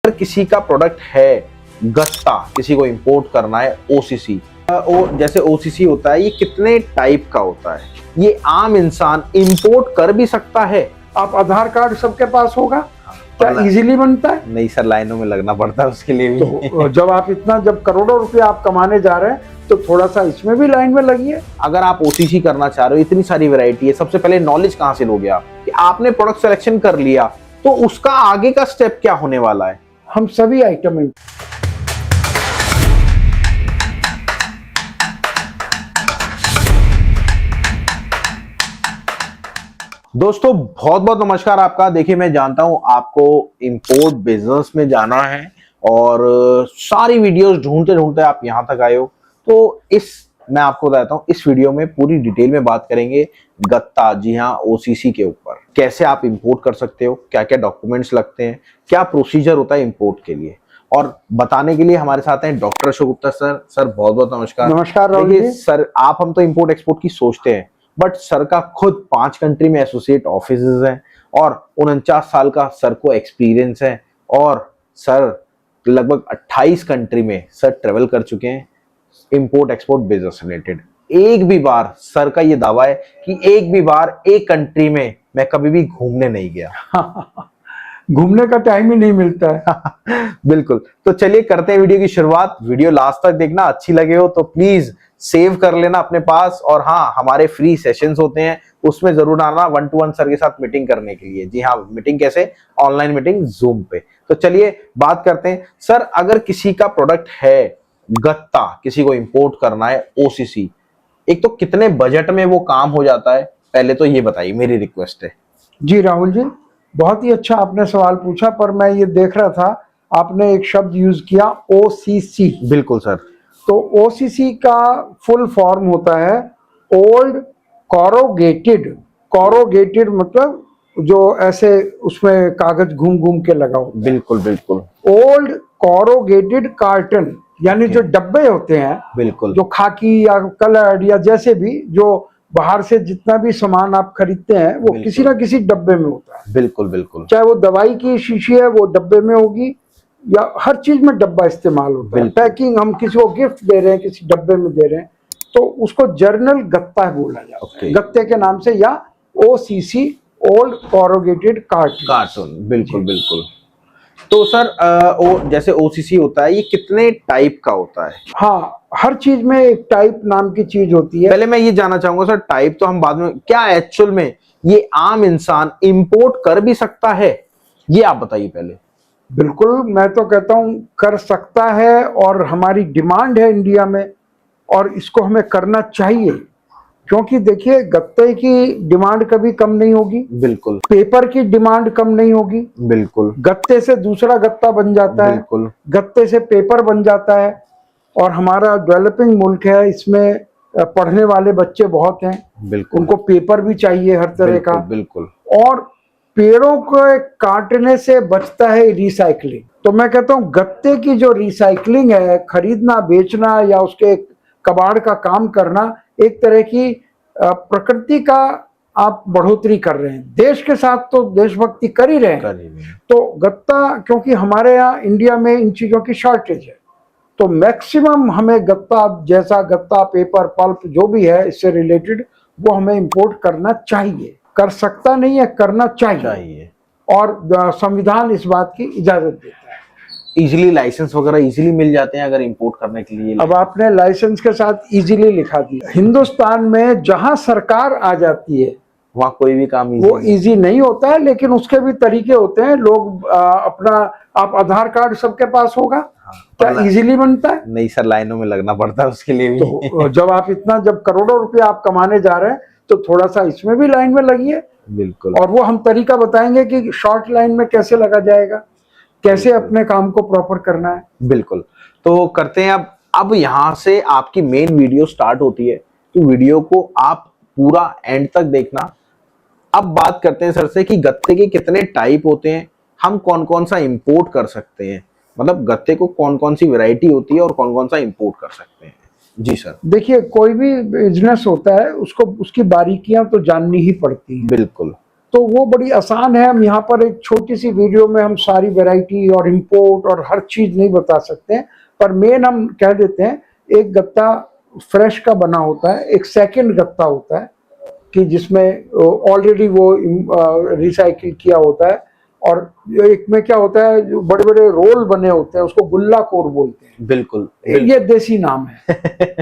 अगर किसी का प्रोडक्ट है गत्ता, किसी को इंपोर्ट करना है ओसीसी, जैसे ओसीसी होता है, ये कितने टाइप का होता है? ये आम इंसान इंपोर्ट कर भी सकता है? आप आधार कार्ड सबके पास होगा? क्या इजीली बनता है? नहीं सर, लाइनों में लगना पड़ता है उसके लिए भी। तो जब करोड़ों रुपए आप कमाने जा रहे हैं तो थोड़ा सा इसमें भी लाइन में लगिए। अगर आप ओसीसी करना चाह रहे हो, इतनी सारी वैरायटी है, सबसे पहले नॉलेज कहाँ से लोगे आप कि आपने प्रोडक्ट सिलेक्शन कर लिया तो उसका आगे का स्टेप क्या होने वाला है? हम सभी आइटम दोस्तों बहुत बहुत नमस्कार आपका। देखिए, मैं जानता हूं आपको इंपोर्ट बिजनेस में जाना है और सारी वीडियोस ढूंढते ढूंढते आप यहां तक आए हो, तो मैं आपको बताता हूं, इस वीडियो में पूरी डिटेल में बात करेंगे गत्ता, जी हाँ, ओसीसी के ऊपर। कैसे आप इंपोर्ट कर सकते हो, क्या क्या डॉक्यूमेंट्स लगते हैं, क्या प्रोसीजर होता है इंपोर्ट के लिए, और बताने के लिए हमारे साथ हैं doctor Ashok Gupta sir. Sir बहुत बहुत नमस्कार। नमस्कार राहुल जी। सर, हम तो इंपोर्ट एक्सपोर्ट की सोचते हैं, बट सर का खुद 5 कंट्री में एसोसिएट ऑफिसेज हैं और 49 साल का सर को एक्सपीरियंस है, और सर लगभग 28 कंट्री में सर ट्रेवल कर चुके हैं इंपोर्ट एक्सपोर्ट बिजनेस रिलेटेड। एक भी बार सर का ये दावा है कि एक भी बार एक कंट्री में मैं कभी भी घूमने नहीं गया। घूमने का टाइम ही नहीं मिलता है। बिल्कुल। तो चलिए करते हैं वीडियो की शुरुआत। वीडियो लास्ट तक देखना, अच्छी लगे हो तो प्लीज सेव कर लेना अपने पास, और हाँ, हमारे फ्री सेशंस होते हैं, उसमें जरूर आना 1-to-1 सर के साथ मीटिंग करने के लिए। जी हाँ, मीटिंग कैसे? ऑनलाइन मीटिंग जूम पे। तो चलिए बात करते हैं। सर, अगर किसी का प्रोडक्ट है गत्ता, किसी को इंपोर्ट करना है ओसीसी, एक तो कितने बजट में वो काम हो जाता है, पहले तो ये बताइए, मेरी रिक्वेस्ट है। जी राहुल जी, बहुत ही अच्छा आपने सवाल पूछा, पर मैं ये देख रहा था आपने एक शब्द यूज किया, ओसीसी। बिल्कुल सर। तो ओसीसी का फुल फॉर्म होता है ओल्ड कॉरोगेटेड। कॉरोगेटेड मतलब जो ऐसे उसमें कागज घूम घूम के लगा होता है। बिल्कुल बिल्कुल। ओल्ड कॉरोगेटेड कार्टन, यानी जो डब्बे होते हैं, बिल्कुल, जो खाकी या कलर्ड या जैसे भी, जो बाहर से जितना भी सामान आप खरीदते हैं वो किसी ना किसी डब्बे में होता है। बिल्कुल बिल्कुल। चाहे वो दवाई की शीशी है वो डब्बे में होगी, या हर चीज में डब्बा इस्तेमाल होता है। पैकिंग, हम किसी को गिफ्ट दे रहे हैं, किसी डब्बे में दे रहे हैं, तो उसको जर्नल गत्ता बोला जाता है, गत्ते के नाम से, या ओसीसी, ओल्ड कॉरोगेटेड कार्टन। बिल्कुल बिल्कुल। तो सर जैसे ओसीसी होता है, ये कितने टाइप का होता है? हाँ, हर चीज में एक टाइप नाम की चीज होती है। पहले मैं ये जानना चाहूंगा सर, टाइप तो हम बाद में, क्या एक्चुअल में ये आम इंसान इंपोर्ट कर भी सकता है, ये आप बताइए पहले। बिल्कुल, मैं तो कहता हूं कर सकता है, और हमारी डिमांड है इंडिया में, और इसको हमें करना चाहिए, क्योंकि देखिए गत्ते की डिमांड कभी कम नहीं होगी। बिल्कुल। पेपर की डिमांड कम नहीं होगी। बिल्कुल। गत्ते से दूसरा गत्ता बन जाता है। बिल्कुल। गत्ते से पेपर बन जाता है, और हमारा डेवलपिंग मुल्क है, इसमें पढ़ने वाले बच्चे बहुत हैं। बिल्कुल। उनको पेपर भी चाहिए हर तरह का। बिल्कुल। और पेड़ों को काटने से बचता है रिसाइकलिंग। तो मैं कहता हूँ गत्ते की जो रिसाइकलिंग है, खरीदना, बेचना या उसके कबाड़ का काम करना, एक तरह की प्रकृति का आप बढ़ोतरी कर रहे हैं। देश के साथ तो देशभक्ति कर ही रहे हैं। तो गत्ता, क्योंकि हमारे यहाँ इंडिया में इन चीजों की शॉर्टेज है, तो मैक्सिमम हमें गत्ता जैसा, गत्ता, पेपर, पल्प जो भी है इससे रिलेटेड, वो हमें इंपोर्ट करना चाहिए। कर सकता नहीं है, करना चाहिए। और संविधान इस बात की इजाजत देता है। इजीली लाइसेंस वगैरह इजीली मिल जाते हैं अगर इंपोर्ट करने के लिए? अब आपने लाइसेंस के साथ इजीली लिखा दिया। हिंदुस्तान में जहां सरकार आ जाती है वहाँ कोई भी काम वो इजी नहीं होता है, लेकिन उसके भी तरीके होते हैं। लोग आप आधार कार्ड सबके पास होगा? क्या इजीली बनता है? नहीं सर, लाइनों में लगना पड़ता है उसके लिए भी। तो जब करोड़ों रुपए आप कमाने जा रहे हैं तो थोड़ा सा इसमें भी लाइन में लगिए। बिल्कुल। और वो हम तरीका बताएंगे कि शॉर्ट लाइन में कैसे लगा जाएगा, कैसे अपने काम को प्रॉपर करना है। बिल्कुल। तो करते हैं अब यहाँ से आपकी मेन वीडियो स्टार्ट होती है, तो वीडियो को आप पूरा एंड तक देखना। अब बात करते हैं सर से कि गत्ते के कितने टाइप होते हैं, हम कौन कौन सा इंपोर्ट कर सकते हैं, मतलब गत्ते को कौन कौन सी वैरायटी होती है और कौन कौन सा इंपोर्ट कर सकते हैं। जी सर। देखिए, कोई भी बिजनेस होता है उसको उसकी बारीकियां तो जाननी ही पड़ती हैं। बिल्कुल। तो वो बड़ी आसान है। हम यहाँ पर एक छोटी सी वीडियो में हम सारी वैरायटी और इंपोर्ट और हर चीज नहीं बता सकते हैं, पर मेन हम कह देते हैं एक गत्ता फ्रेश का बना होता है, एक सेकंड गत्ता होता है कि जिसमें ऑलरेडी वो रिसाइकिल किया होता है, और एक में क्या होता है जो बड़े बड़े रोल बने होते हैं उसको गुल्ला कोर बोलते हैं। बिल्कुल, ये देसी नाम है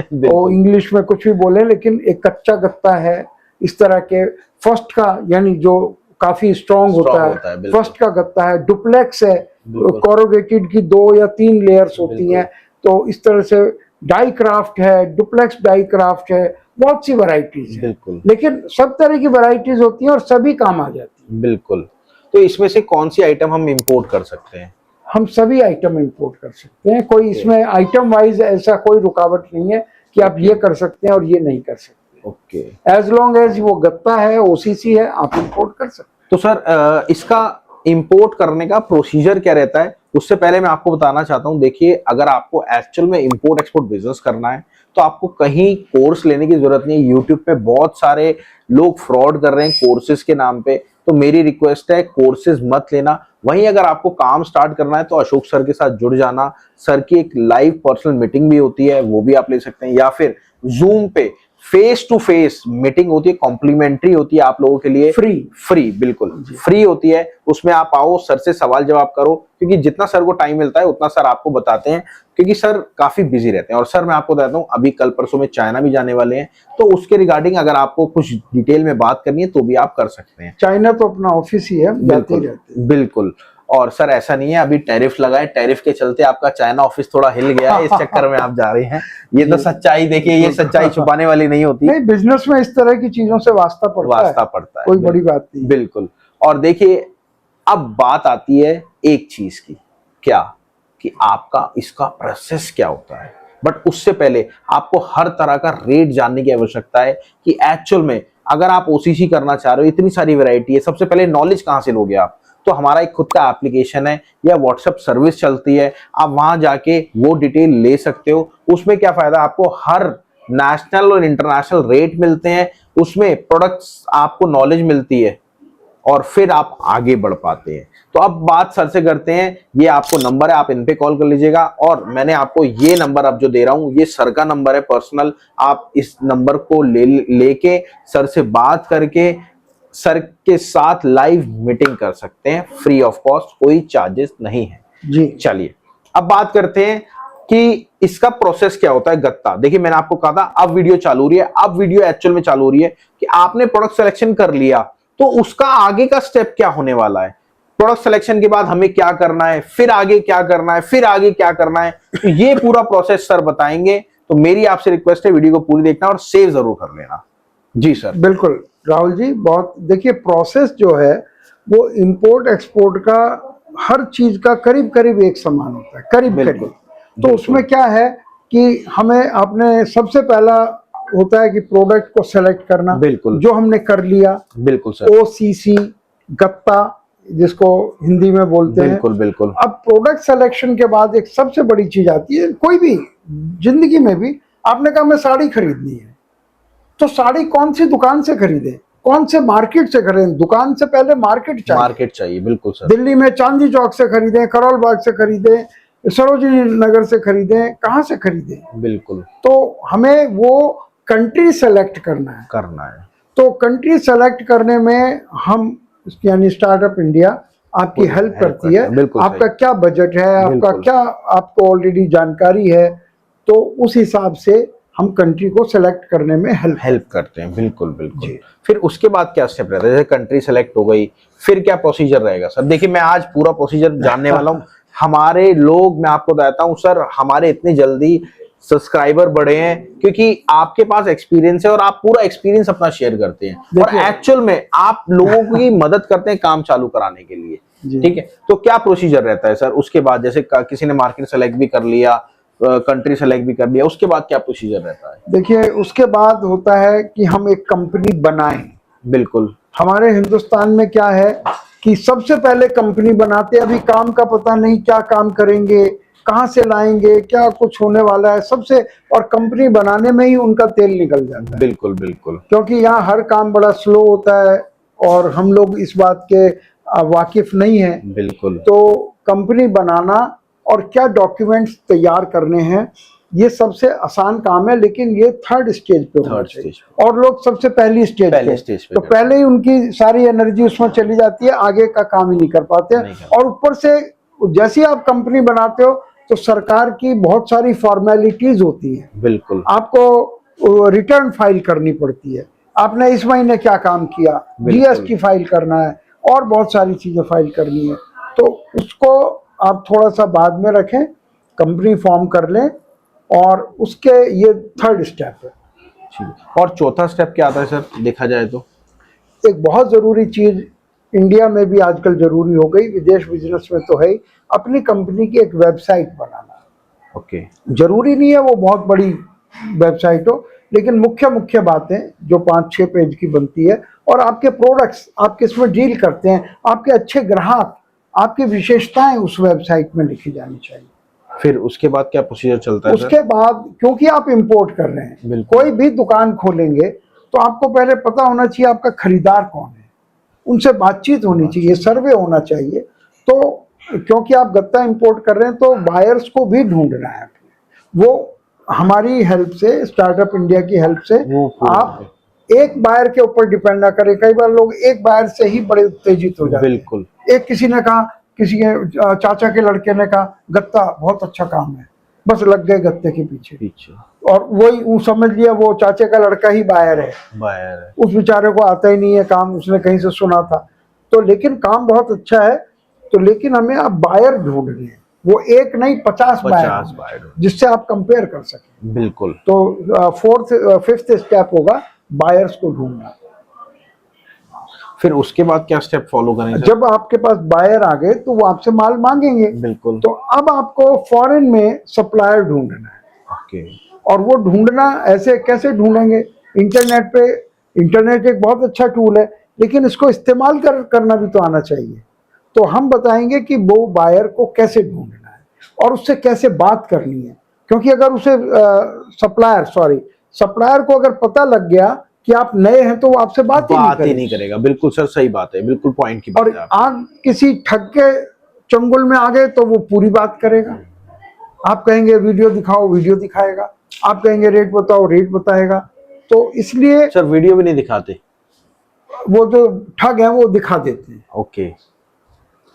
तो इंग्लिश में कुछ भी बोले, लेकिन एक कच्चा गत्ता है इस तरह के। फर्स्ट का यानी जो काफी स्ट्रॉन्ग होता है फर्स्ट का गत्ता है। डुप्लेक्स है, कोरोगेटेड की 2 या 3 लेयर्स होती हैं। तो इस तरह से डाई क्राफ्ट है, डुप्लेक्स डाई क्राफ्ट है, बहुत सी वैरायटीज है, लेकिन सब तरह की वैरायटीज होती हैं और सभी काम आ जाती है। बिल्कुल। तो इसमें से कौन सी आइटम हम इंपोर्ट कर सकते हैं? हम सभी आइटम इंपोर्ट कर सकते हैं, कोई इसमें आइटम वाइज ऐसा कोई रुकावट नहीं है कि आप ये कर सकते हैं और ये नहीं कर सकते। ओके, एज लॉन्ग एज वो गत्ता है, ओसीसी है, आप इंपोर्ट कर सकते हैं। तो सर इसका इंपोर्ट करने का प्रोसीजर क्या रहता है? उससे पहले मैं आपको बताना चाहता हूं, देखिए अगर आपको एक्चुअल में इंपोर्ट एक्सपोर्ट बिजनेस करना है तो आपको कहीं कोर्स लेने की जरूरत नहीं है। यूट्यूब पे बहुत सारे लोग फ्रॉड कर रहे हैं कोर्सेज के नाम पे, तो मेरी रिक्वेस्ट है कोर्सेज मत लेना। वहीं अगर आपको काम स्टार्ट करना है तो अशोक सर के साथ जुड़ जाना। सर की एक लाइव पर्सनल मीटिंग भी होती है, वो भी आप ले सकते हैं, या फिर जूम पे फेस टू फेस मीटिंग होती है, कॉम्प्लीमेंट्री होती है आप लोगों के लिए, फ्री बिल्कुल फ्री होती है। उसमें आप आओ, सर से सवाल जवाब करो, क्योंकि जितना सर को टाइम मिलता है उतना सर आपको बताते हैं, क्योंकि सर काफी बिजी रहते हैं। और सर मैं आपको बताता हूँ अभी कल परसों में चाइना भी जाने वाले हैं, तो उसके रिगार्डिंग अगर आपको कुछ डिटेल में बात करनी है तो भी आप कर सकते हैं। चाइना तो अपना ऑफिस ही है, बिल्कुल। और सर ऐसा नहीं है अभी टैरिफ लगा है, टैरिफ के चलते आपका चाइना ऑफिस थोड़ा हिल गया है, इस चक्कर में आप जा रहे हैं। ये तो सच्चाई, देखिए ये सच्चाई छुपाने वाली नहीं होती। नहीं, बिजनेस में इस तरह की चीजों से वास्ता पड़ता है, कोई बड़ी बात नहीं। बिल्कुल। और देखिए अब बात आती है एक चीज की, क्या कि आपका इसका प्रोसेस क्या होता है। बट उससे पहले आपको हर तरह का रेट जानने की आवश्यकता है कि एक्चुअल में अगर आप ओसीसी करना चाह रहे हो, इतनी सारी वैरायटी है, सबसे पहले नॉलेज कहाँ से लोगे आप? तो हमारा एक खुद का एप्लीकेशन है या व्हाट्सएप सर्विस चलती है, आप वहां जाके वो डिटेल ले सकते हो। उसमें क्या फायदा, आपको हर नेशनल और इंटरनेशनल रेट मिलते हैं, उसमें प्रोडक्ट्स आपको नॉलेज मिलती है और फिर आप आगे बढ़ पाते हैं। तो अब बात सर से करते हैं। ये आपको नंबर है, आप इन पे कॉल कर लीजिएगा, और मैंने आपको ये नंबर अब जो दे रहा हूं ये सर का नंबर है पर्सनल। आप इस नंबर को लेके सर से बात करके सर के साथ लाइव मीटिंग कर सकते हैं, फ्री ऑफ कॉस्ट, कोई चार्जेस नहीं है जी। चलिए अब बात करते हैं कि इसका प्रोसेस क्या होता है। गत्ता, देखिए मैंने आपको कहा था अब वीडियो चालू हो रही है, अब वीडियो एक्चुअल में चालू हो रही है कि आपने प्रोडक्ट सिलेक्शन कर लिया, तो उसका आगे का स्टेप क्या होने वाला है। प्रोडक्ट सिलेक्शन के बाद हमें क्या करना है, फिर आगे क्या करना है, फिर आगे क्या करना है, तो ये पूरा प्रोसेस सर बताएंगे। तो मेरी आपसे रिक्वेस्ट है वीडियो को पूरी देखना और सेव जरूर कर लेना। जी सर। बिल्कुल राहुल जी, बहुत देखिए प्रोसेस जो है वो इंपोर्ट एक्सपोर्ट का हर चीज का करीब करीब एक समान होता है, करीब करीब। तो उसमें क्या है कि हमें आपने सबसे पहला होता है कि प्रोडक्ट को सेलेक्ट करना, बिल्कुल, जो हमने कर लिया, बिल्कुल सर, ओसीसी गत्ता जिसको हिंदी में बोलते हैं, बिल्कुल बिल्कुल। अब प्रोडक्ट सिलेक्शन के बाद एक सबसे बड़ी चीज आती है, कोई भी जिंदगी में भी आपने कहा मैं साड़ी खरीदनी है, तो साड़ी कौन सी दुकान से खरीदे, कौन से मार्केट से खरीदें? दुकान से पहले मार्केट चाहिए। बिल्कुल सर। दिल्ली में चांदी चौक से खरीदें, करोल बाग से खरीदें, सरोजिनी नगर से खरीदें, कहाँ से खरीदें? बिल्कुल। तो हमें वो कंट्री सेलेक्ट करना है। तो कंट्री सेलेक्ट करने में हम यानी स्टार्टअप इंडिया आपकी हेल्प करती है। आपका क्या बजट है, आपका क्या, आपको ऑलरेडी जानकारी है, तो उस हिसाब से हम कंट्री को सेलेक्ट करने में हेल्प करते हैं। बिल्कुल बिल्कुल। फिर उसके बाद क्या स्टेप रहता है? जैसे कंट्री सेलेक्ट हो गई, फिर क्या प्रोसीजर रहेगा सर? देखिए मैं आज पूरा प्रोसीजर जानने वाला हूँ। हमारे लोग, मैं आपको बताता हूँ सर, हमारे इतनी जल्दी सब्सक्राइबर बढ़े हैं क्योंकि आपके पास एक्सपीरियंस है और आप पूरा एक्सपीरियंस अपना शेयर करते हैं और एक्चुअल में आप लोगों की मदद करते हैं काम चालू कराने के लिए। ठीक है, तो क्या प्रोसीजर रहता है सर उसके बाद? जैसे किसी ने मार्केट सेलेक्ट भी कर लिया, कंट्री सेलेक्ट भी कर लिया, उसके बाद क्या प्रोसीजर रहता है? देखिए उसके बाद होता है कि हम एक कंपनी बनाएं। बिल्कुल। हमारे हिंदुस्तान में क्या है कि सबसे पहले कंपनी बनाते, अभी काम का पता नहीं, क्या काम करेंगे, कहाँ से लाएंगे, क्या कुछ होने वाला है सबसे, और कंपनी बनाने में ही उनका तेल निकल जाता है। बिल्कुल बिल्कुल। क्योंकि यहाँ हर काम बड़ा स्लो होता है, और हम लोग इस बात के वाकिफ नहीं हैं, बिल्कुल। तो कंपनी बनाना और क्या डॉक्यूमेंट्स तैयार करने हैं ये सबसे आसान काम है, लेकिन ये थर्ड स्टेज पे होना थर्ड चाहिए। स्टेज और लोग सबसे पहली स्टेज पे तो पहले ही उनकी सारी एनर्जी उसमें चली जाती है, आगे का काम ही नहीं कर पाते हैं। और ऊपर से जैसे आप कंपनी बनाते हो तो सरकार की बहुत सारी फॉर्मेलिटीज होती हैं, बिल्कुल। आपको रिटर्न फाइल करनी पड़ती है, आपने इस महीने क्या काम किया, जीएसटी फाइल करना है और बहुत सारी चीजें फाइल करनी है। तो उसको आप थोड़ा सा बाद में रखें, कंपनी फॉर्म कर लें और उसके ये थर्ड स्टेप है। ठीक। और चौथा स्टेप क्या आता है सर, देखा जाए तो? एक बहुत जरूरी चीज इंडिया में भी आजकल जरूरी हो गई, विदेश बिजनेस में तो है ही, अपनी कंपनी की एक वेबसाइट बनाना। ओके। जरूरी नहीं है वो बहुत बड़ी वेबसाइट हो, लेकिन मुख्य मुख्य बातें जो 5-6 पेज की बनती है, और आपके प्रोडक्ट्स आप किस में डील करते हैं, आपके अच्छे ग्राहक, आपकी विशेषताएं उस वेबसाइट में लिखी जानी चाहिए। फिर उसके बाद क्या प्रोसीजर चलता है उसके सर? बाद, क्योंकि आप इंपोर्ट कर रहे हैं, कोई भी दुकान खोलेंगे तो आपको पहले पता होना चाहिए आपका खरीदार कौन है, उनसे बातचीत होनी चाहिए, सर्वे होना चाहिए। तो क्योंकि आप गत्ता इंपोर्ट कर रहे हैं तो बायर्स को भी ढूंढना है, वो हमारी हेल्प से, स्टार्टअप इंडिया की हेल्प से आप एक बायर के ऊपर डिपेंड ना करें। कई बार लोग एक बायर से ही बड़े उत्तेजित हो जाते हैं। बिल्कुल। एक किसी ने कहा, किसी के चाचा के लड़के ने कहा गत्ता बहुत अच्छा काम है, बस लग गए गत्ते के पीछे, और वही वो समझ लिया वो चाचे का लड़का ही बायर है। उस बेचारे को आता ही नहीं है काम, उसने कहीं से सुना था। तो लेकिन काम बहुत अच्छा है, तो लेकिन हमें अब बायर ढूंढने हैं, वो एक नहीं 50 बायर जिससे आप कंपेयर कर सकें। बिल्कुल। तो फिफ्थ स्टेप होगा बायर्स को ढूंढना। फिर उसके बाद क्या स्टेप फॉलो करेंगे? जब आपके पास बायर आ गए तो वो आपसे माल मांगेंगे। बिल्कुल। तो अब आपको फॉरेन में सप्लायर ढूंढना है। ओके। और वो ढूंढना ऐसे कैसे ढूंढेंगे? इंटरनेट पे, इंटरनेट एक बहुत अच्छा टूल है, लेकिन इसको इस्तेमाल करना भी तो आना चाहिए। तो हम बताएंगे कि वो बायर को कैसे ढूंढना है और उससे कैसे बात करनी है। क्योंकि अगर उसे सप्लायर को अगर पता लग गया कि आप नए हैं तो वो आपसे बात ही नहीं करेगा। बिल्कुल सर, सही बात है, बिल्कुल पॉइंट की बात है। और आप किसी ठग के चंगुल में आ गए तो वो पूरी बात करेगा। आप कहेंगे वीडियो दिखाओ, वीडियो दिखाएगा, आप कहेंगे रेट बताओ, रेट बताएगा। तो इसलिए सर वीडियो भी नहीं दिखाते, वो जो ठग है वो दिखा देते हैं। ओके।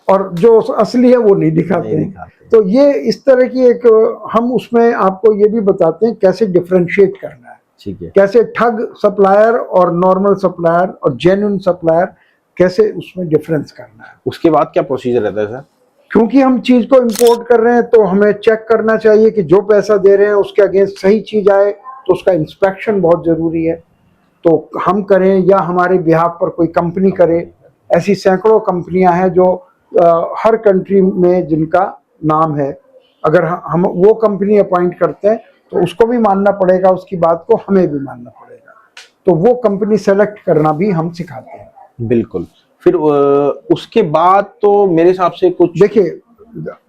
और जो असली है वो नहीं दिखाते। तो ये इस तरह की एक, हम उसमें आपको ये भी बताते हैं कैसे डिफरेंशिएट करना है। ठीक है। कैसे ठग सप्लायर और नॉर्मल सप्लायर और जेन्युइन सप्लायर, कैसे उसमें डिफरेंस करना है। उसके बाद क्या प्रोसीजर रहता है सर? क्योंकि हम चीज को इंपोर्ट कर रहे हैं तो हमें चेक करना चाहिए कि जो पैसा दे रहे हैं उसके अगेंस्ट सही चीज आए, तो उसका इंस्पेक्शन बहुत जरूरी है। तो हम करें या हमारे बिहाफ पर कोई कंपनी करे, ऐसी सैकड़ों कंपनियां हैं जो हर कंट्री में जिनका नाम है। अगर हम वो कंपनी अपॉइंट करते हैं तो उसको भी मानना पड़ेगा, उसकी बात को हमें भी मानना पड़ेगा। तो वो कंपनी सेलेक्ट करना भी हम सिखाते हैं। बिल्कुल। फिर उसके बाद तो मेरे हिसाब से कुछ, देखिए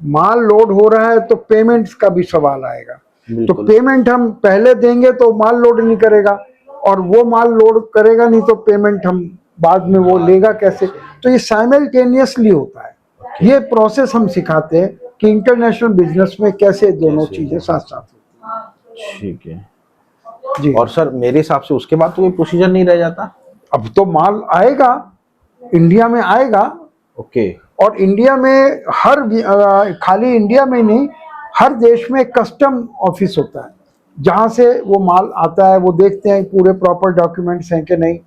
माल लोड हो रहा है तो पेमेंट्स का भी सवाल आएगा। तो पेमेंट हम पहले देंगे तो माल लोड नहीं करेगा, और वो माल लोड करेगा नहीं तो पेमेंट हम बाद में वो लेगा कैसे? तो ये साइमल्टेनियसली होता है। ये प्रोसेस हम सिखाते हैं कि इंटरनेशनल बिजनेस में कैसे दोनों चीजें साथ साथ होती हैं। ठीक है जी। और सर मेरे हिसाब से उसके बाद तो कोई प्रोसीजर नहीं रह जाता। अब तो माल आएगा, इंडिया में आएगा। ओके। और इंडिया में खाली इंडिया में नहीं, हर देश में कस्टम ऑफिस होता है जहां से वो माल आता है। वो देखते हैं पूरे प्रॉपर डॉक्यूमेंट्स हैं कि नहीं,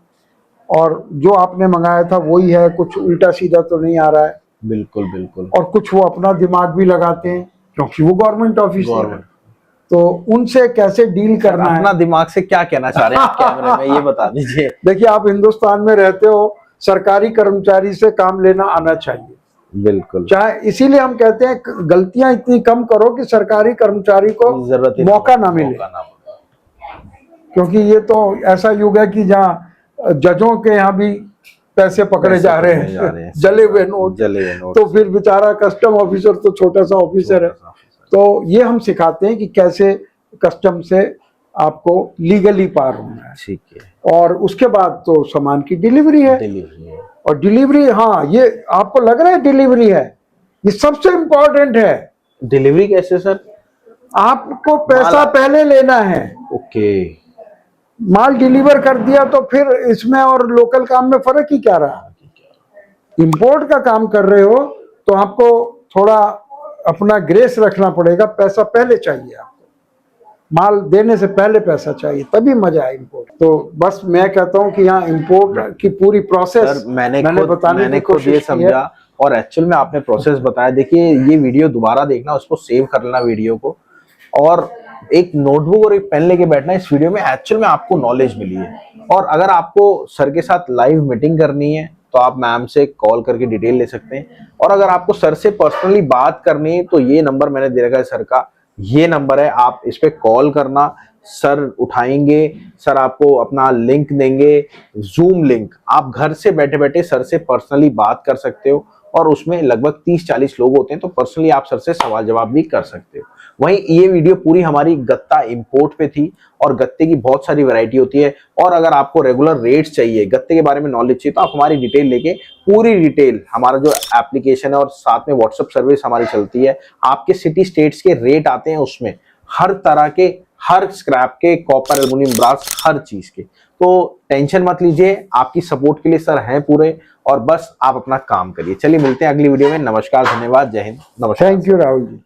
और जो आपने मंगाया था वही है, कुछ उल्टा सीधा तो नहीं आ रहा है। बिल्कुल बिल्कुल। और कुछ वो अपना दिमाग भी लगाते हैं क्योंकि वो गवर्नमेंट ऑफिस है। तो उनसे कैसे डील करना है। अपना दिमाग से क्या कहना चाह रहे हैं आप कैमरे में, ये बता दीजिए। देखिए आप हिंदुस्तान में रहते हो, सरकारी कर्मचारी से काम लेना आना चाहिए। बिल्कुल। चाहे इसीलिए हम कहते हैं गलतियां इतनी कम करो कि सरकारी कर्मचारी को मौका ना मिले। क्योंकि ये तो ऐसा युग है कि जहाँ जजों के यहाँ भी पैसे पकड़े जा रहे हैं, जले हुए नोट। तो फिर बेचारा कस्टम ऑफिसर तो छोटा सा ऑफिसर है। तो ये हम सिखाते हैं कि कैसे कस्टम से आपको लीगली पार होना है। ठीक है। और उसके बाद तो सामान की डिलीवरी है। डिलीवरी है। और डिलीवरी, हाँ, ये आपको लग रहा है डिलीवरी है, ये सबसे इंपॉर्टेंट है। डिलीवरी कैसे सर? आपको पैसा माल पहले लेना है, ओके। माल डिलीवर कर दिया तो फिर इसमें और लोकल काम में फर्क ही क्या रहा। इंपोर्ट का काम कर रहे हो तो आपको थोड़ा अपना ग्रेस रखना पड़ेगा, पैसा पहले चाहिए आपको, माल देने से पहले पैसा चाहिए, तभी मजा है इंपोर्ट। तो बस मैं कहता हूँ कि यहाँ इंपोर्ट की पूरी प्रोसेस सर मैंने बताने की खुद ये कोशिश की है। समझा और एक्चुअल में आपने प्रोसेस बताया। देखिए ये वीडियो दोबारा देखना, उसको सेव कर लेना वीडियो को, और एक नोटबुक और एक पेन लेके बैठना। इस वीडियो में एक्चुअल में आपको नॉलेज मिली है। और अगर आपको सर के साथ लाइव मीटिंग करनी है तो आप मैम से कॉल करके डिटेल ले सकते हैं। और अगर आपको सर से पर्सनली बात करनी है तो ये नंबर मैंने दे रखा है सर का, ये नंबर है, आप इस पे कॉल करना, सर उठाएंगे। सर आपको अपना लिंक देंगे, जूम लिंक, आप घर से बैठे बैठे सर से पर्सनली बात कर सकते हो। और उसमें लगभग 30-40 लोग होते हैं, तो पर्सनली आप सर से सवाल जवाब भी कर सकते हो। वहीं ये वीडियो पूरी हमारी गत्ता इंपोर्ट पे थी, और गत्ते की बहुत सारी वैरायटी होती है। और अगर आपको रेगुलर रेट्स चाहिए, गत्ते के बारे में नॉलेज चाहिए, तो आप हमारी डिटेल लेके, पूरी डिटेल, हमारा जो एप्लीकेशन है और साथ में व्हाट्सएप सर्विस हमारी चलती है, आपके सिटी स्टेट्स के रेट आते हैं उसमें, हर तरह के, हर स्क्रैप के, कॉपर, एल्युमिनियम, ब्रास, हर चीज के। तो टेंशन मत लीजिए, आपकी सपोर्ट के लिए सर हैं पूरे, और बस आप अपना काम करिए। चलिए मिलते हैं अगली वीडियो में। नमस्कार, धन्यवाद, जय हिंद, नमस्कार। Thank you Rahul ji.